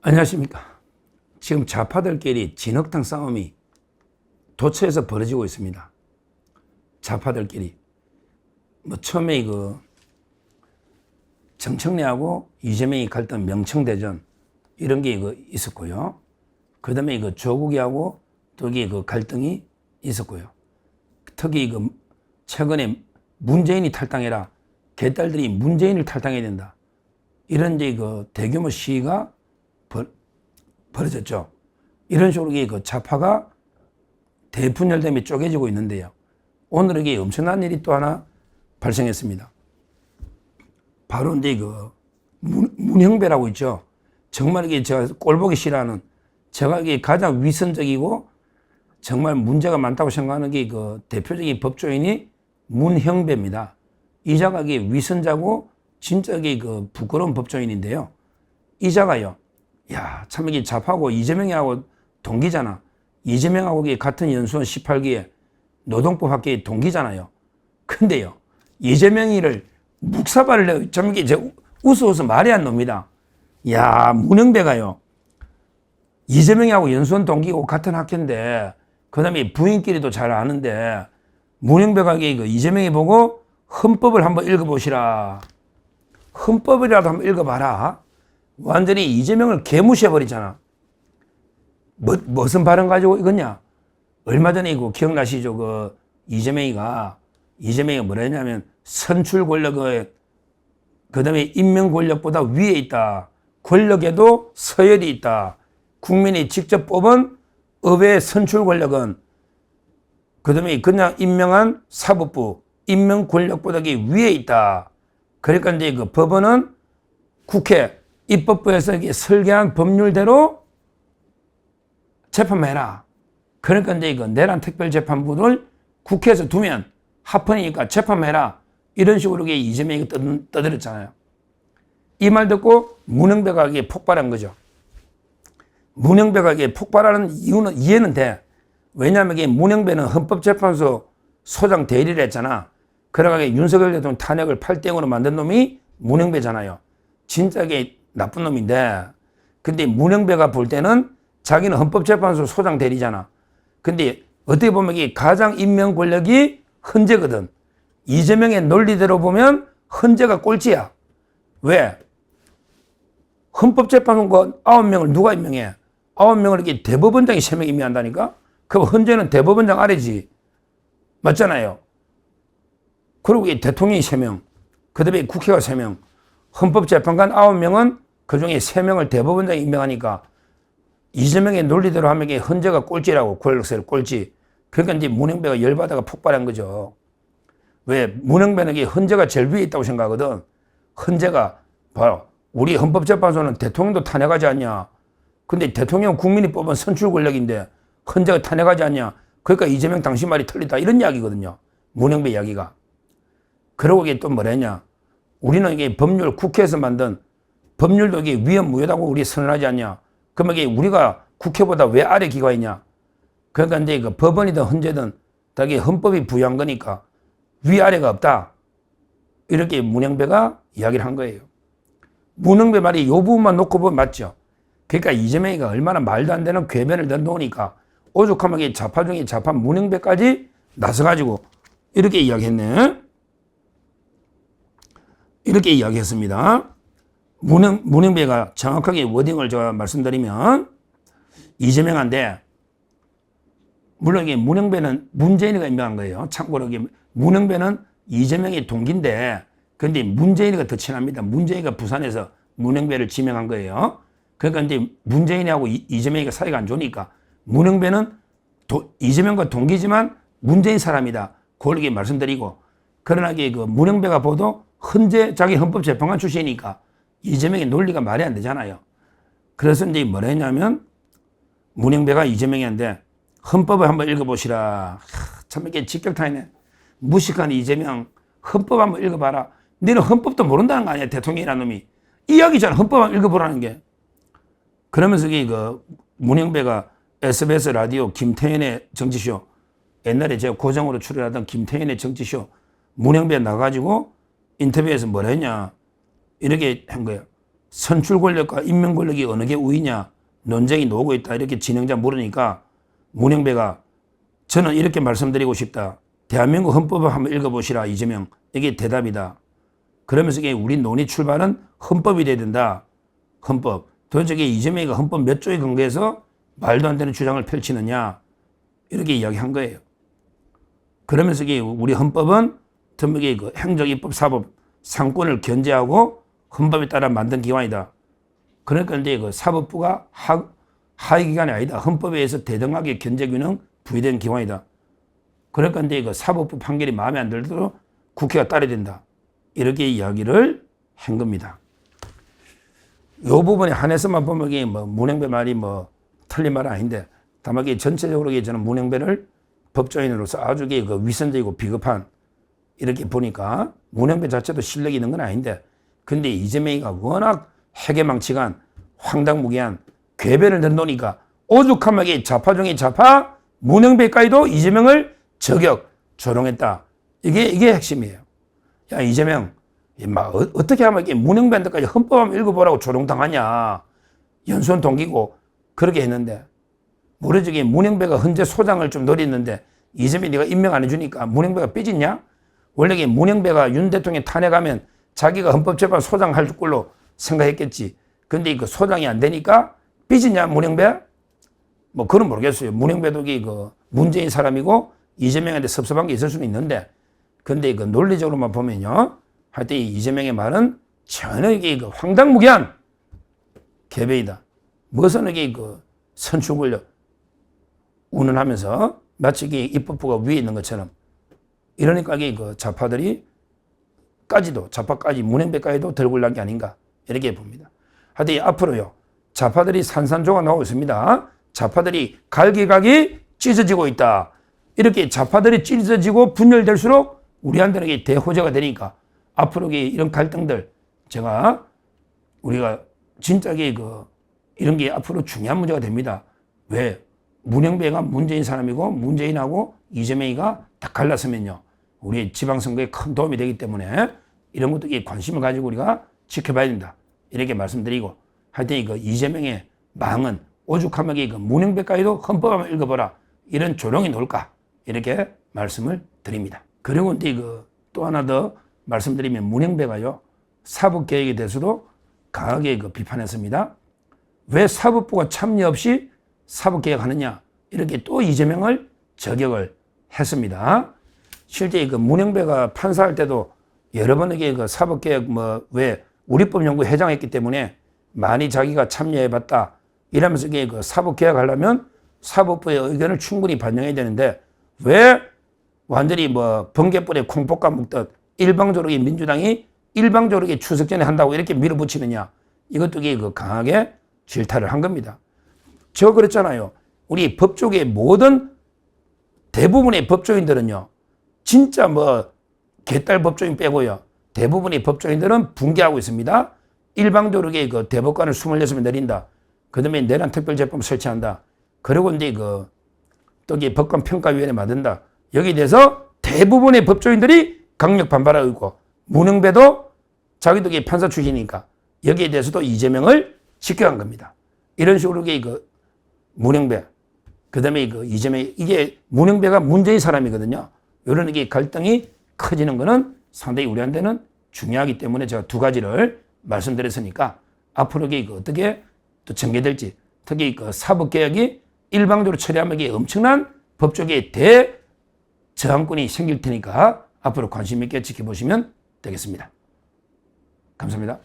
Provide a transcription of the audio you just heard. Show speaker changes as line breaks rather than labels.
안녕하십니까. 지금 좌파들끼리 진흙탕 싸움이 도처에서 벌어지고 있습니다. 좌파들끼리. 처음에 정청래하고 이재명이 갈등 명청대전 이런 게 있었고요. 그 다음에 조국이하고 또 갈등이 있었고요. 특히 최근에 문재인이 탈당해라. 개딸들이 문재인을 탈당해야 된다. 이런 대규모 시위가 벌어졌죠. 이런 식으로 좌파가 대분열됨이 쪼개지고 있는데요. 오늘 엄청난 일이 또 하나 발생했습니다. 바로 문형배라고 있죠. 정말 제가 꼴보기 싫어하는, 제가 가장 위선적이고 정말 문제가 많다고 생각하는 대표적인 법조인이 문형배입니다. 이자가 위선자고 진짜 부끄러운 법조인인데요. 이자가요. 야, 참 좌파하고 이재명하고 동기잖아. 이재명하고 같은 연수원 18기에 노동법 학교에 동기잖아요. 근데요, 이재명이를 묵사발을 내고 참 웃어 말이 안 놉니다. 야, 문형배가요. 이재명하고 연수원 동기고 같은 학교인데, 그 다음에 부인끼리도 잘 아는데, 문형배가 이재명이 보고 헌법을 한번 읽어보시라. 헌법이라도 한번 읽어봐라. 완전히 이재명을 개무시해버리잖아. 무슨 발언 가지고 이거냐? 얼마 전에 기억나시죠? 이재명이가 뭐라 했냐면, 선출 권력의, 그 다음에 임명 권력보다 위에 있다. 권력에도 서열이 있다. 국민이 직접 뽑은 의회 선출 권력은, 그 다음에 그냥 임명한 사법부, 임명 권력보다 위에 있다. 그러니까 법원은 국회, 입법부에서 설계한 법률대로 재판해라. 그러니까 내란 특별재판부를 국회에서 두면 합헌이니까 재판해라. 이런 식으로 이재명이 떠들었잖아요. 이 말 듣고 문형배가 폭발한 거죠. 문형배가 폭발하는 이해는 돼. 왜냐하면 문형배는 헌법재판소 소장 대리를 했잖아. 그러니까 윤석열 대통령 탄핵을 8대0으로 만든 놈이 문형배잖아요. 진짜 나쁜 놈인데, 근데 문형배가 볼 때는 자기는 헌법재판소 소장 대리잖아. 근데 어떻게 보면 가장 임명 권력이 헌재거든. 이재명의 논리대로 보면 헌재가 꼴찌야. 왜? 헌법재판소 9명을 누가 임명해? 9명을 대법원장이 3명 임명한다니까? 그럼 헌재는 대법원장 아래지. 맞잖아요. 그리고 대통령이 3명, 그 다음에 국회가 3명, 헌법재판관 9명은 그 중에 3명을 대법원장이 임명하니까 이재명의 논리대로 하면 헌재가 꼴찌라고, 권력세를 꼴찌. 그러니까 문형배가 열받아가 폭발한 거죠. 왜? 문형배는 헌재가 제일 위에 있다고 생각하거든. 헌재가, 봐요. 우리 헌법재판소는 대통령도 탄핵하지 않냐. 근데 대통령 국민이 뽑은 선출 권력인데 헌재가 탄핵하지 않냐. 그러니까 이재명 당신 말이 틀리다. 이런 이야기거든요. 문형배 이야기가. 그러고 또 뭐라 했냐. 우리는 법률, 국회에서 만든 법률도 위헌 무효라고 우리 선언하지 않냐. 그러면 우리가 국회보다 왜 아래 기관이냐. 그러니까 법원이든 헌재든 다 헌법이 부여한 거니까 위아래가 없다. 이렇게 문형배가 이야기를 한 거예요. 문형배 말이 이 부분만 놓고 보면 맞죠. 그러니까 이재명이가 얼마나 말도 안 되는 궤변을 넣어놓으니까 오죽하면 좌파 중에 좌파 문형배까지 나서가지고 이렇게 이야기했네. 이렇게 이야기했습니다. 문형배가 정확하게 워딩을 제가 말씀드리면, 이재명한테, 물론 문형배는 문재인이가 임명한 거예요. 참고로 문형배는 이재명의 동기인데, 근데 문재인이가 더 친합니다. 문재인이가 부산에서 문형배를 지명한 거예요. 그러니까 문재인하고 이재명이가 사이가 안 좋으니까, 문형배는 이재명과 동기지만 문재인 사람이다. 그렇게 말씀드리고, 그러나 문형배가 보도 헌재 자기 헌법재판관 출신이니까 이재명의 논리가 말이 안 되잖아요. 그래서 뭐라 했냐면, 문형배가 이재명이한테 헌법을 한번 읽어보시라. 참 이게 직격탄이네. 무식한 이재명, 헌법 한번 읽어봐라. 너는 헌법도 모른다는 거 아니야, 대통령이라는 놈이. 이야기잖아, 헌법 한번 읽어보라는 게. 그러면서 문형배가 SBS 라디오 김태현의 정치쇼, 옛날에 제가 고정으로 출연하던 김태현의 정치쇼, 문형배 나가가지고 인터뷰에서 뭐라 했냐. 이렇게 한 거예요. 선출 권력과 임명 권력이 어느 게 우위냐 논쟁이 나오고 있다. 이렇게 진행자 물으니까 문영배가 저는 이렇게 말씀드리고 싶다. 대한민국 헌법을 한번 읽어보시라 이재명. 이게 대답이다. 그러면서 이게 우리 논의 출발은 헌법이 돼야 된다. 헌법. 도대체 이재명이가 헌법 몇 조에 근거해서 말도 안 되는 주장을 펼치느냐. 이렇게 이야기한 거예요. 그러면서 이게 우리 헌법은 전부 그 행정, 입법, 사법, 상권을 견제하고 헌법에 따라 만든 기관이다. 그러니까 이제 그 사법부가 하위 기관이 아니다. 헌법에 의해서 대등하게 견제 기능 부여된 기관이다. 그러니까 이제 그 사법부 판결이 마음에 안 들더라도 국회가 따라야 된다. 이렇게 이야기를 한 겁니다. 이 부분에 한해서만 보면 이게 뭐 문영배 말이 뭐 틀린 말은 아닌데 다만 이게 전체적으로 저는 문영배를 법조인으로서 아주 그 위선적이고 비겁한 이렇게 보니까 문영배 자체도 실력이 있는 건 아닌데 근데 이재명이가 워낙 해괴망측한 황당무계한 궤변을 넣으니까 오죽하면 좌파 중에 좌파 문영배까지도 이재명을 저격 조롱했다. 이게 핵심이에요. 야 이재명 어떻게 하면 문영배한테까지 헌법 한번 읽어보라고 조롱당하냐. 연수원 동기고 그렇게 했는데 모르지 문영배가 헌재 소장을 좀 노렸는데 이재명이 네가 임명 안 해주니까 문영배가 삐졌냐? 원래 문영배가 윤 대통령 탄핵하면 자기가 헌법재판 소장 할 걸로 생각했겠지. 근데 그 소장이 안 되니까 삐지냐 문영배? 뭐 그건 모르겠어요. 문영배도 그 문재인 사람이고 이재명한테 섭섭한 게 있을 수는 있는데 근데 그 논리적으로만 보면요. 하여튼 이재명의 말은 전혀 이게 그 황당무계한 개배이다. 무슨 이게 그 선출 권력 운운하면서 마치 이게 입법부가 위에 있는 것처럼 이러니까 이게 그 좌파까지 문영배까지도 들고 올라간 게 아닌가 이렇게 봅니다. 하여튼 앞으로요. 좌파들이 산산조각 나오고 있습니다. 좌파들이 갈기갈기 찢어지고 있다. 이렇게 좌파들이 찢어지고 분열될수록 우리한테는 이게 대호재가 되니까 앞으로 이런 갈등들 우리가 진짜 이런 게 앞으로 중요한 문제가 됩니다. 왜? 문영배가 문재인 사람이고 문재인하고 이재명이가 딱 갈랐으면요. 우리 지방선거에 큰 도움이 되기 때문에 이런 것도 관심을 가지고 우리가 지켜봐야 된다. 이렇게 말씀드리고 하여튼 이재명의 망은 오죽하면 문영배까지도 헌법 한번 읽어보라. 이런 조롱이 나올까? 이렇게 말씀을 드립니다. 그리고 이제 또 하나 더 말씀드리면 문영배가요. 사법개혁에 대해서도 강하게 비판했습니다. 왜 사법부가 참여 없이 사법개혁하느냐? 이렇게 또 이재명을 저격을 했습니다. 실제 문영배가 판사할 때도 여러 번 사법개혁 왜 우리법연구 회장했기 때문에 많이 자기가 참여해봤다. 이러면서 사법개혁하려면 사법부의 의견을 충분히 반영해야 되는데 왜 완전히 번개불에 콩볶아 먹듯 일방적으로 민주당이 일방적으로 추석 전에 한다고 이렇게 밀어붙이느냐. 이것도 강하게 질타를 한 겁니다. 저 그랬잖아요. 우리 법조계의 모든 대부분의 법조인들은요. 진짜 개딸 법조인 빼고요. 대부분의 법조인들은 붕괴하고 있습니다. 일방적으로 대법관을 26명 내린다. 그 다음에 내란 특별재법 설치한다. 그리고 이제 또 법관평가위원회 만든다. 여기에 대해서 대부분의 법조인들이 강력 반발하고 있고 문영배도 자기도 판사 출신이니까 여기에 대해서도 이재명을 지켜간 겁니다. 이런 식으로 문영배, 그 다음에 이재명, 이게 문영배가 문재인 사람이거든요. 이런 갈등이 커지는 것은 상당히 우리한테는 중요하기 때문에 제가 두 가지를 말씀드렸으니까 앞으로 어떻게 또 전개될지 특히 사법개혁이 일방적으로 처리하면 엄청난 법조계의 대저항권이 생길 테니까 앞으로 관심 있게 지켜보시면 되겠습니다. 감사합니다.